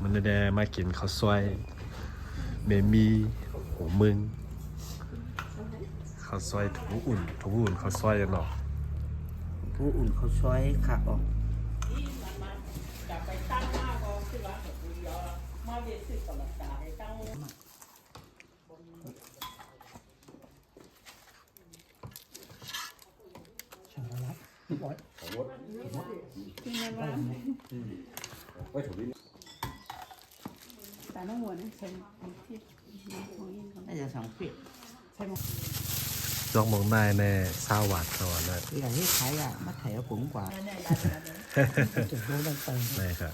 มันได้มากินข้าวซอยเมมีหัวมึงข้าวซอยถุงอุ่นข้าวซอยเนาะ ผู้อุ่นเขาช่วยขับออกน่าจะสองปีใช่ไหมจอกมองนายในซาวาดก่อนนะ อย่างที่ขายอ่ะมาถ่ายเอาผมกว่าจุดโน้นไปนี่ครับ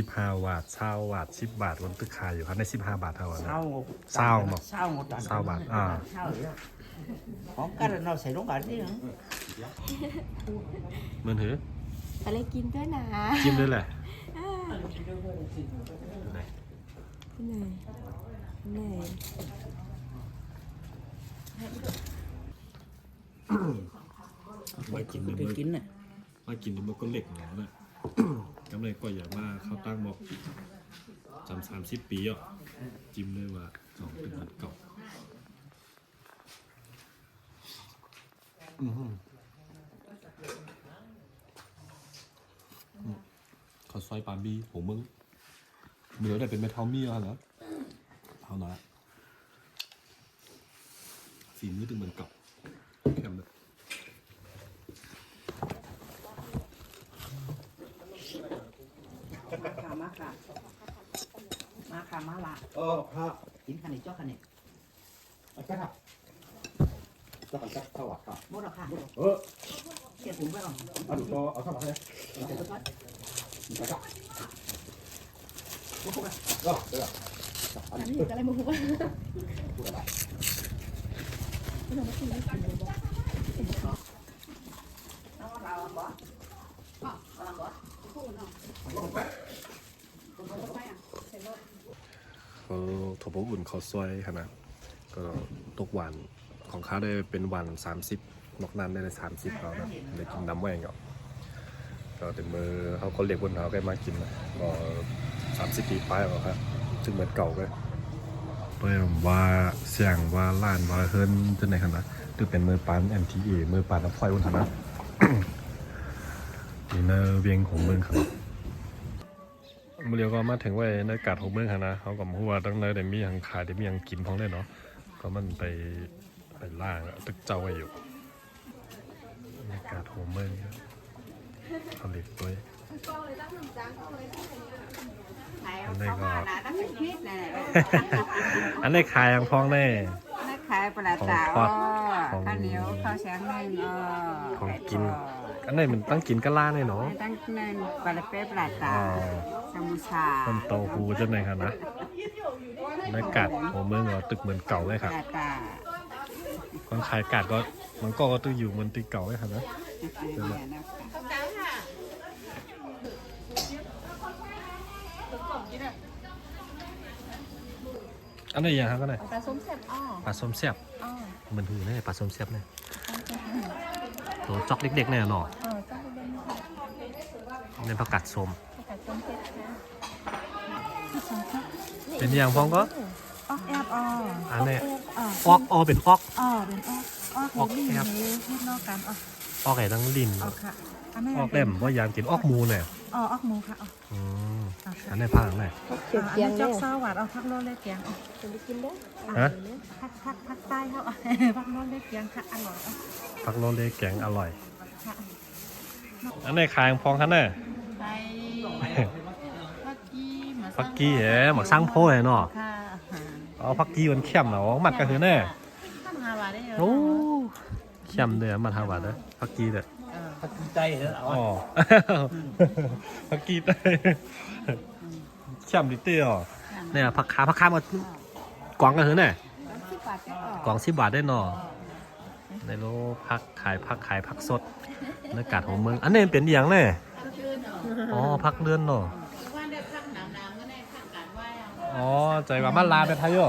15 บาท20 บาท10 บาทวันตึกขายอยู่ครับใน15 บาทเท่านั้นนะเศร้าหมดเศร้าบาทของกันเราใส่ลงกันนี่เหรอมันหืออะไรกินด้วยนะจิ้มด้วยแหละไหนมากินในมือมากินในมือก็เหล็กหนาน่ะกำเลยก็อย่ามาเข้าตั้งบอก30 ปีอ่ะจิ้มเลยว่า2เป็นเก่าเขาซอยปาบีของมึงเหนือได้เป็นเมทัลมี่แล้วนะเอานะสีมือตึงเหมือนเก่าแคมเลยมาค่ะมาละครับกินขันนี้เจ้าขันนี้ใช่ครับเจ้าขันจับสวัสดิ์ครับหมดแล้วค่ะเก็บถุงไปก่อนเอาดูก็เอาสวัสดิ์เลยไปครับก็เดี๋ยวอันนี้อะไรมึงพูดว่าพูดอะไรเราไม่กินไม่กินเลยบอกน้องเราบ่เขาถั่วปูอุ่นเขาซอยขนาดก็ตกวันของเขาได้เป็นวัน30นอกนั้นได้30เขานะได้กินน้ำแหวงก็ถึงมือเขาก็เรียกบนเขาก็มากินนะก็30 ปีไปแล้วครับถึงเหมือนเก่าเลยเพื่อว่าเสียงว่าล้านว่าเฮิร์นจะไหนขนาดถือเป็นมือปาน MTA มือปานน้ำไฟบนฐานะดีเนอร์เวียงของเมืองครับเมื่อเรียวก็มาถึงว่าในอากาศของเมืองนะเขาก็พูดว่าตั้งแต่ได้มีอย่างขายได้มีอย่างกินพ้องได้เนาะก็มันไปล่างตึกเจ้าไว้อยู่ในอากาศของเมืองเขาเล็กด้วยอันนี้ก็อันนี้ขายอย่างพ้องแน่ขายปลาตาข้าวเหนียวข้าวแสงนึ่งของกินอันนี้มันตั้งกินกะล่าเนี่ยเนาะตั้งนึ่งปลาเป๊ะปลาตาสมุชาคนโตหูจะไหนครับนะในอากาศของเมืองเราตึกเหมือนเก่าเลยครับคนขายอากาศก็มันก็ตึกอยู่เหมือนตึกเก่าเลยครับนะอันนี้อย่างครับก็ไหนปลาส้มแซ่บปลาส้มแซ่บมันหือเนี่ยปลาส้มแซ่บเนี่ยตัวจอกเด็กๆเนี่ยเนาะในผักกาดส้มเป็นอย่างพ้องก็ออกแอบอันนี้ออกเป็นออกเป็นออกแอบเฮ็ดนอกกันออกไอ้ทั้งลิ้นออกเล่มว่ายามกินออกมูเนี่ยออกมูค่ะอันนี้ผ้าไหนอันนี้จอกซาหวานพักโลเล็กแกงจะไปกินได้ฮะพักใต้เขาพักโลเล็กแกงค่ะอร่อยพักโลเล็กแกงอร่อยอันนี้ขายพองคันเนี่ยพักกี้หมักสร้างโพยเนาะพักกี้มันเข้มเนาะมัดก็คือแน่โอ้เข้มเด้อมัน5 บาทเด้อพักกี้เด้อพักกี้ใจเหรอพักกี้ใจเข้มดิเตี้ยเนี่ยผักขามากวางก็คือแน่กวาง10 บาทได้เนาะในโลพักขายผักสดในอากาศของเมืองอันนี้เป็นอย่างแน่พักเดือนเนาะใจว่ามันลาไปไทยอยู่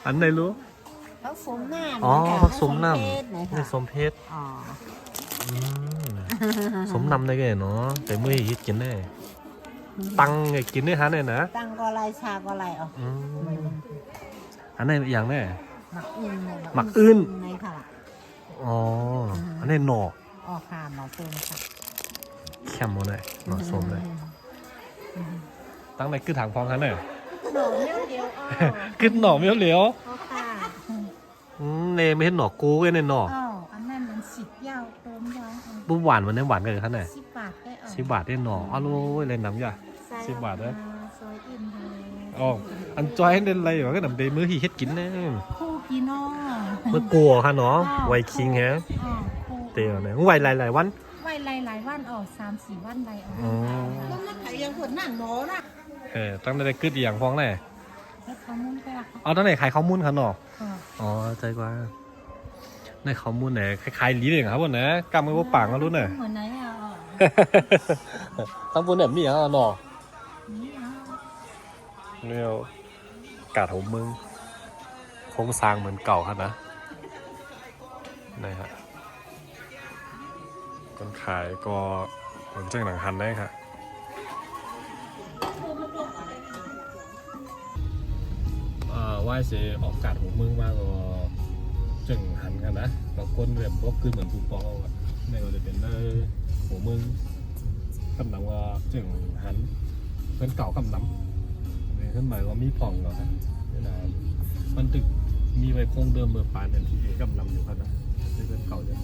อันไหนรู้ผักสมน้ำผักสมน้ำนี่สมเพชร สมนำได้ไงเนาะแต่เมื่อฮิตกินได้ตังไงกินได้ฮันเลยนะ ตังก็ไรชาก็ไรอ๋อ อันนี้อย่างแน่ หมักอื่น หมักอื่น ในค่ะ อ๋ออันนี้หน่อ ออกค่ะหมอเฟิร์นค่ะ แคมโมเลยหน่อส้มเลยตั้งในคือถังพองฮันเลย หน่อเลี้ยวเดียวอ๋อ คือหน่อไม่เหลียว อ๋อค่ะ เนไม่เห็นหน่อกูเลยในหน่อ อ๋ออันนั้นมัน10 ยาวเติมยาว บุ้มหวานมันได้หวานกันเลยท่านไหน 10 บาทได้อ๋อ 10 บาทได้หน่ออ้าวโอ้ยเลยน้ำยา 10 บาทเด้อ ซอยอินทะเล อ๋ออันจอยเล่นอะไรอยู่ก็นำเดมือที่เฮ็ดกินแน่ คู่กินอ๋อ เมื่อกลัวค่ะเนาะไวคิงฮะ อ๋อคู่ เตียวเนี่ยไวหลายวัน ไว้หลายวันออก3-4 วันใบออก อ๋อ แล้วนักขายยังคนนั่นหมอนะ ตั้งแต่กึดอหย่างฟ้องแน่ แล้วเขามุ่งไปละ เอาตั้งแต่ขายข้อมูลค่ะเนาะ ค่ะ อ๋อใจกว่าในข้อมูลไหนคล้ายๆลีเลยครับผมนะกำมือว่าปากก็รู้น่ะ เหมือนไหนอ่ะอ๋อ ทั้งบนแบบนี้อ่ะเนาะ นี่อ่ะ เนี่ยกาดของมึงโครงสร้างเหมือนเก่าครับนะนี่ฮะคนขายก็เหมือนเจ้าหนังฮันได้ค่ะว่าเสียออกกาดของมึงมากก็จึงหันกันนะบางคนแบบก็คือเหมือนปูปองอ่ะในก็จะเป็นหัวมึงกำลังว่าจึงหันเป็นเก่ากำลังเนี่ยขึ้นหมายว่ามีผ่องเหรอฮะเวลามันตึกมีไว้คงเดิมเบอร์ปานเอ็นทีเอกำลังอยู่ครับนะเป็นเก่าจัง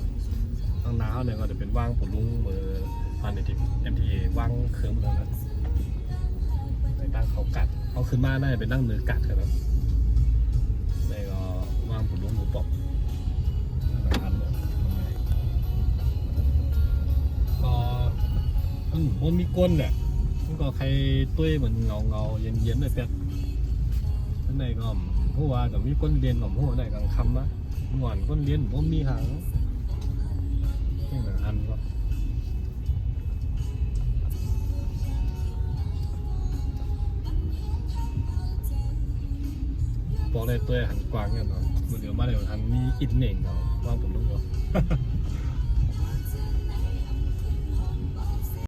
ทางน้าเนี่ยก็จะเป็นว่างปุ่ลุงเบอร์ปานเอ็นทีเอว่างเครื่องแล้วนะในตั้งเขากัดเขาขึ้นมาได้เป็นนั่งมือกัดครับในก็ว่างปุ่ลุงหมูปอกก็มันมีก้นเนี่ยมันก็ใครตุ้ยเหมือนเงาเย็นๆเลยเป็ดข้างในก็หัวกับมีก้นเรียนกับหัวได้กลางคำนะหวานก้นเรียนผมมีหางนี่หนังอันก็บอกเลยตัวหันกว้างเนี่ยเนาะมันเดี๋ยวมาเดี๋ยวทางมีอินเน่งเนาะว่าผมต้องบอก